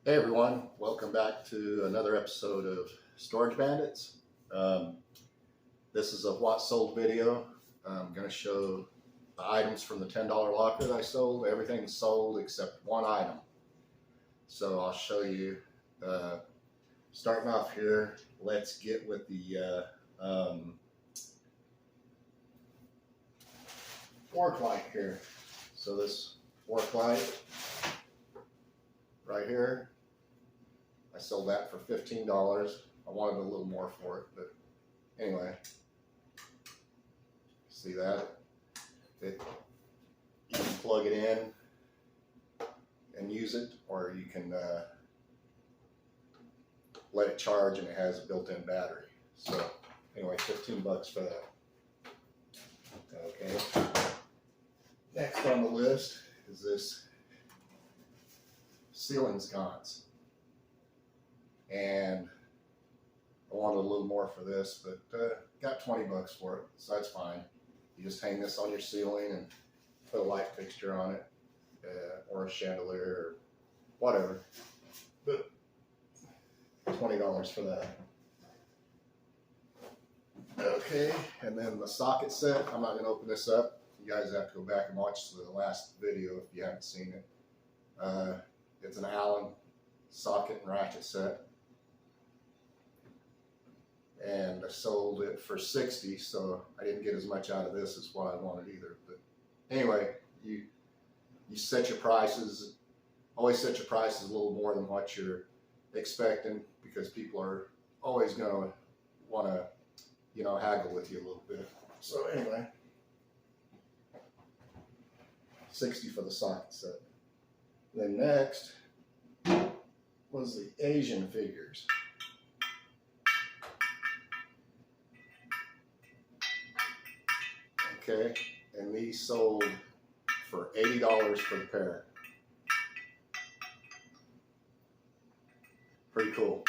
Hey everyone, welcome back to another episode of Storage Bandits. This is a what sold video. I'm going to show the items from the $10 locker that I sold. Everything's sold except one item. So I'll show you, starting off here, let's get with the fork light here. So this fork light right here, I sold that for $15. I wanted a little more for it, but anyway, see that? You can plug it in and use it, or you can let it charge and it has a built-in battery. So anyway, 15 bucks for that. Okay. Next on the list is this ceiling sconce, and I wanted a little more for this, but got 20 bucks for it, so that's fine. You just hang this on your ceiling and put a light fixture on it, or a chandelier or whatever, but $20 for that. Okay, and then the socket set, I'm not going to open this up. You guys have to go back and watch the last video if you haven't seen it. It's an Allen socket and ratchet set, and I sold it for $60, so I didn't get as much out of this as what I wanted either. But anyway, you set your prices, always set your prices a little more than what you're expecting, because people are always going to want to, haggle with you a little bit. So anyway, $60 for the socket set. Then next was the Asian figures. Okay, and these sold for $80 for the pair. Pretty cool.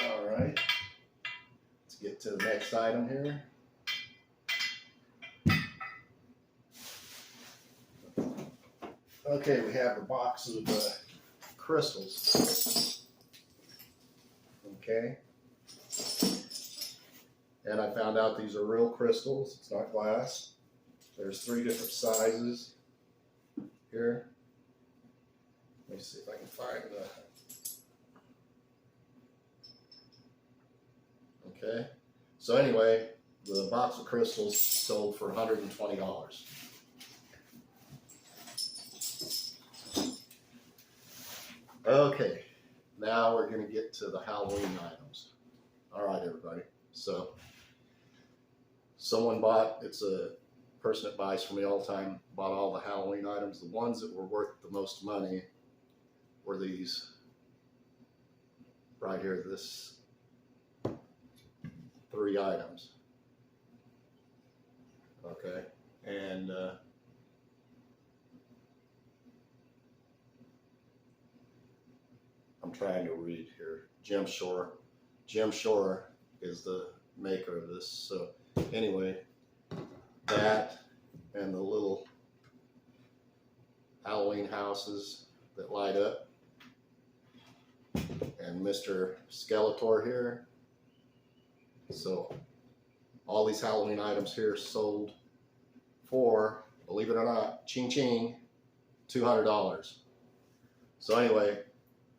All right, let's get to the next item here. Okay, we have a box of crystals. Okay, and I found out these are real crystals. It's not glass. There's 3 different sizes here. Let me see if I can find the. Okay, so anyway, the box of crystals sold for $120. Okay, now we're going to get to the Halloween items. All right, everybody. So, someone bought, it's a person that buys from me all the time, bought all the Halloween items. The ones that were worth the most money were these right here, this 3 items. Okay, and I'm trying to read here. Jim Shore is the maker of this. So anyway, that and the little Halloween houses that light up, and Mr. Skeletor here. So all these Halloween items here sold for, believe it or not, ching ching, $200. So anyway,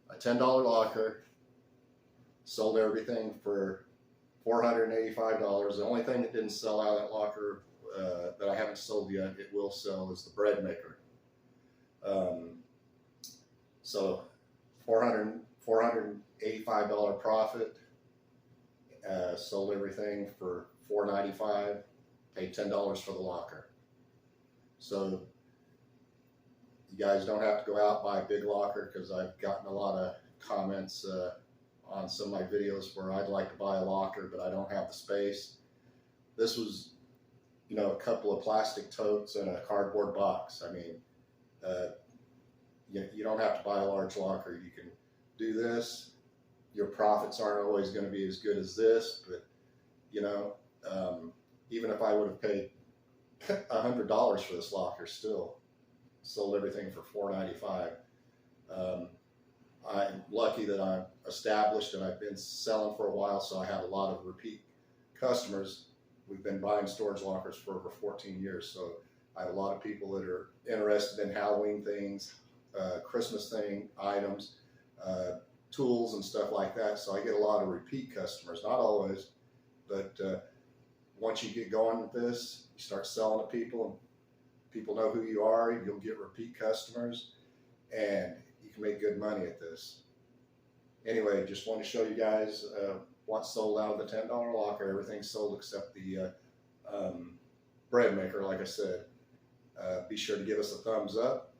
a $10 locker, sold everything for $485. The only thing that didn't sell out of that locker that I haven't sold yet, it will sell, is the bread maker. So $485 profit, sold everything for $495, paid $10 for the locker. So you guys don't have to go out and buy a big locker, because I've gotten a lot of comments on some of my videos where I'd like to buy a locker, but I don't have the space. This was, a couple of plastic totes and a cardboard box. I mean, you don't have to buy a large locker. You can do this. Your profits aren't always going to be as good as this, but, even if I would have paid $100 for this locker, still, sold everything for $4.95. I'm lucky that I'm established and I've been selling for a while, so I have a lot of repeat customers. We've been buying storage lockers for over 14 years, so I have a lot of people that are interested in Halloween things, Christmas items, tools and stuff like that. So I get a lot of repeat customers, not always, but once you get going with this, you start selling to people, and people know who you are, you'll get repeat customers, and you can make good money at this. Anyway, just want to show you guys what's sold out of the $10 locker. Everything's sold except the bread maker, like I said. Be sure to give us a thumbs up,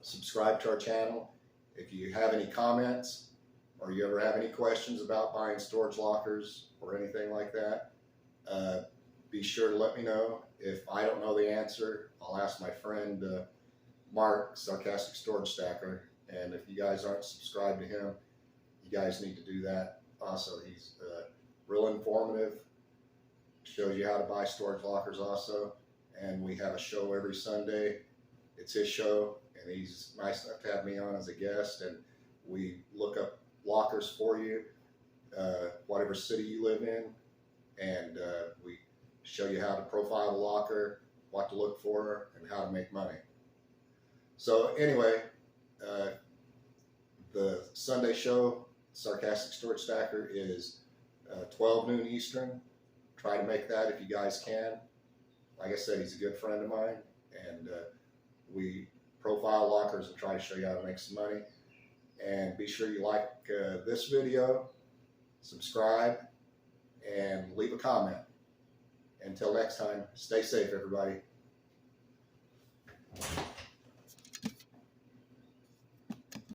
subscribe to our channel. If you have any comments or you ever have any questions about buying storage lockers or anything like that, be sure to let me know. If I don't know the answer, I'll ask my friend Mark, Sarcastic Storage Stacker. And if you guys aren't subscribed to him, you guys need to do that. Also, he's real informative, shows you how to buy storage lockers also. And we have a show every Sunday. It's his show, and he's nice enough to have me on as a guest. And we look up lockers for you, whatever city you live in, and we show you how to profile the locker, what to look for, and how to make money. So anyway, the Sunday show, Sarcastic Storage Stacker, is 12 noon Eastern. Try to make that if you guys can. Like I said, he's a good friend of mine, and we profile lockers and try to show you how to make some money. And be sure you like this video, subscribe, and leave a comment. Until next time, stay safe, everybody.